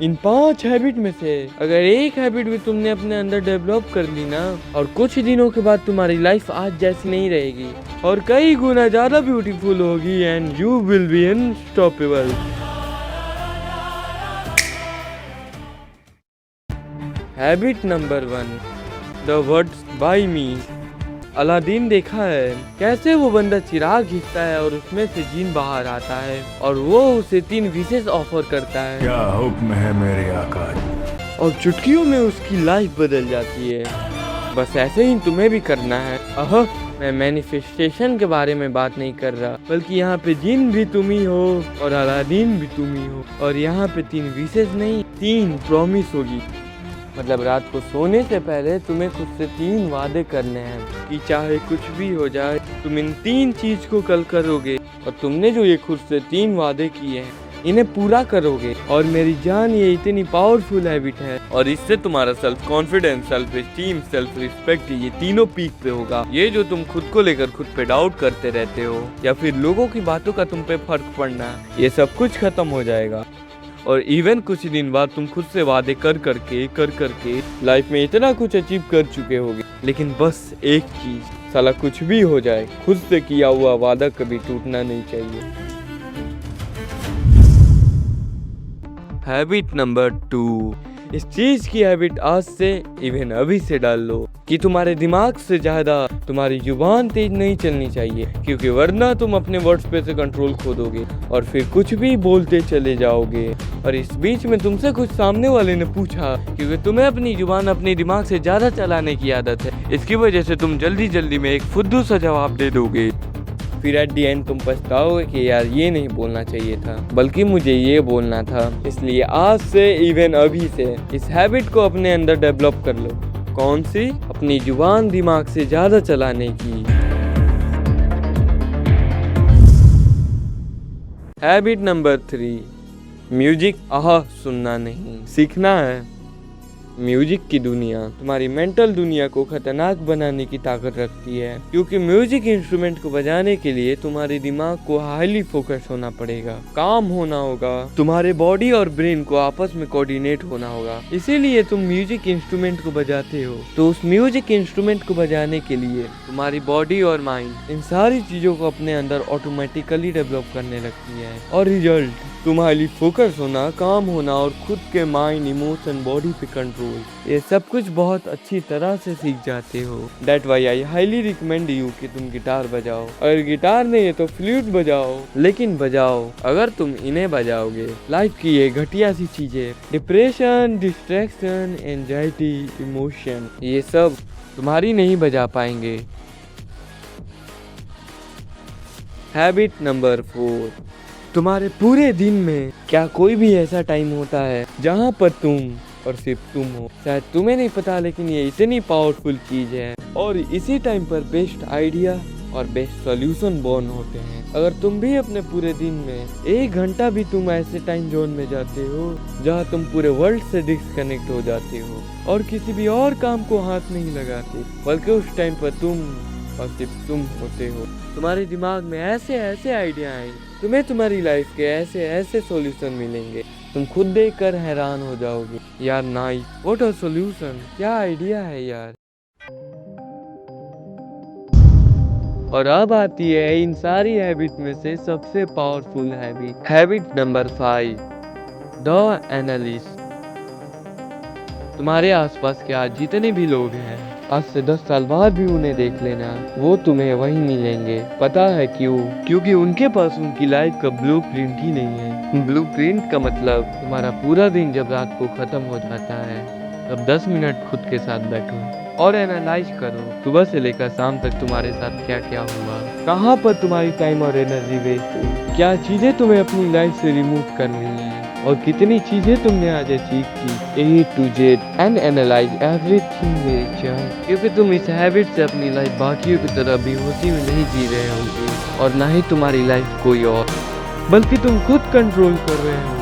इन 5 habit में से अगर एक हैबिट भी तुमने अपने अंदर डेवलप कर ली ना, और कुछ दिनों के बाद तुम्हारी लाइफ आज जैसी नहीं रहेगी और कई गुना ज्यादा ब्यूटीफुल होगी and you will be unstoppable. Habit number 1, the words by me. Aladdin देखा है कैसे वो बंदा चिराग खींचता है और उसमें से जीन बाहर आता है और वो उसे 3 विशेष ऑफर करता है। क्या हुक्म है मेरे आका? और चुटकियों में उसकी लाइफ बदल जाती है। बस ऐसे ही तुम्हें भी करना है। मैं मैनिफेस्टेशन के बारे में बात नहीं कर रहा, बल्कि यहाँ पे जिन भी तुम ही हो और अलादीन भी तुम ही हो। और यहाँ पे 3 विशेष नहीं 3 प्रॉमिस होगी। मतलब रात को सोने से पहले तुम्हें खुद से 3 वादे करने हैं कि चाहे कुछ भी हो जाए तुम इन 3 चीज को कल करोगे और तुमने जो ये खुद से 3 वादे किए हैं इन्हें पूरा करोगे। और मेरी जान ये इतनी पावरफुल हैबिट है और इससे तुम्हारा self confidence, self esteem, self respect ये तीनों पीक पे होगा। ये जो तुम खुद को लेकर खुद पे डाउट करते रहते हो या फिर लोगों की बातों का तुम पे फर्क पड़ना, ये सब कुछ खत्म हो जाएगा। और इवन कुछ दिन बाद तुम खुद से वादे कर करके लाइफ में इतना कुछ अचीव कर चुके होगे। लेकिन बस एक चीज, साला कुछ भी हो जाए खुद से किया हुआ वादा कभी टूटना नहीं चाहिए। हैबिट नंबर 2, इस चीज की हैबिट आज से इवन अभी से डाल लो कि तुम्हारे दिमाग से ज्यादा तुम्हारी जुबान तेज नहीं चलनी चाहिए, क्योंकि वरना तुम अपने वर्ड्स पे से कंट्रोल खो दोगे और फिर कुछ भी बोलते चले जाओगे। और इस बीच में तुमसे कुछ सामने वाले ने पूछा, क्योंकि तुम्हें अपनी जुबान अपने दिमाग से ज्यादा चलाने की आदत है, इसकी वजह से तुम जल्दी जल्दी में एक फुद्दू सा जवाब दे दोगे। फिर एट दी एंड तुम पछताओगे कि यार ये नहीं बोलना चाहिए था, बल्कि मुझे ये बोलना था। इसलिए आज से इवन अभी से इस हैबिट को अपने अंदर डेवलप कर लो। कौन सी? अपनी जुबान दिमाग से ज्यादा चलाने की। हैबिट नंबर 3, म्यूजिक सुनना नहीं सीखना है। म्यूजिक की दुनिया तुम्हारी मेंटल दुनिया को खतरनाक बनाने की ताकत रखती है, क्योंकि म्यूजिक इंस्ट्रूमेंट को बजाने के लिए तुम्हारे दिमाग को हाईली फोकस होना पड़ेगा, काम होना होगा, तुम्हारे बॉडी और ब्रेन को आपस में कोऑर्डिनेट होना होगा। इसीलिए तुम म्यूजिक इंस्ट्रूमेंट को बजाते हो, तो उस म्यूजिक इंस्ट्रूमेंट को बजाने के लिए तुम्हारी बॉडी और माइंड इन सारी चीजों को अपने अंदर ऑटोमेटिकली डेवलप करने लगती है। और रिजल्ट तुम हाईली फोकस होना, काम होना और खुद के माइंड, इमोशन, बॉडी पे कंट्रोल, ये सब कुछ बहुत अच्छी तरह से सीख जाते हो। That why I highly recommend you कि तुम गिटार बजाओ। अगर गिटार नहीं है तो फ्लूट बजाओ, लेकिन बजाओ। अगर तुम इन्हें बजाओगे, लाइफ की ये घटिया सी चीजें, डिप्रेशन, डिस्ट्रैक्शन, एंजाइटी, इमोशन, ये सब तुम्हारी नहीं बजा पाएंगे। हैबिट नंबर 4, तुम्हारे पूरे दिन में क्या कोई भी ऐसा टाइम होता है जहाँ पर तुम और सिर्फ तुम हो? शायद तुम्हें नहीं पता, लेकिन ये इतनी पावरफुल चीज है और इसी टाइम पर बेस्ट आइडिया और बेस्ट सॉल्यूशन बॉर्न होते हैं। अगर तुम भी अपने पूरे दिन में 1 घंटा भी तुम ऐसे टाइम जोन में जाते हो जहाँ तुम पूरे वर्ल्ड से डिस्कनेक्ट हो जाते हो और किसी भी और काम को हाथ नहीं लगाते, बल्कि उस टाइम पर तुम और सिर्फ तुम होते हो, तुम्हारे दिमाग में ऐसे ऐसे आइडिया आएंगे, तुम्हें तुम्हारी लाइफ के ऐसे ऐसे सॉल्यूशन मिलेंगे, तुम खुद देखकर हैरान हो जाओगे। यार नाइस, व्हाट अ सॉल्यूशन, क्या आइडिया है यार। और अब आती है इन सारी हैबिट में से सबसे powerful habit, habit number 5, the analyst. तुम्हारे आसपास के आज जितने भी लोग हैं, आज से 10 साल बाद भी उन्हें देख लेना, वो तुम्हें वहीं मिलेंगे। पता है क्यों? क्योंकि उनके पास उनकी लाइफ का ब्लूप्रिंट ही नहीं है। ब्लूप्रिंट का मतलब तुम्हारा पूरा दिन जब रात को खत्म हो जाता है, तब 10 मिनट खुद के साथ बैठो और एनालाइज करो सुबह से लेकर शाम तक तुम्हारे साथ क्या क्या हुआ, कहाँ पर तुम्हारी टाइम और एनर्जी वेस्ट हुई, क्या चीजें तुम्हें अपनी लाइफ से रिमूव करनी है और कितनी चीजें तुमने आज अचीव की, A to Z and analyse everything मेरे चाइल्ड। क्योंकि तुम इस हैबिट से अपनी लाइफ बाकियों की तरह बेहोशी में नहीं जी रहे होगे और ना ही तुम्हारी लाइफ कोई और, बल्कि तुम खुद कंट्रोल कर रहे हो।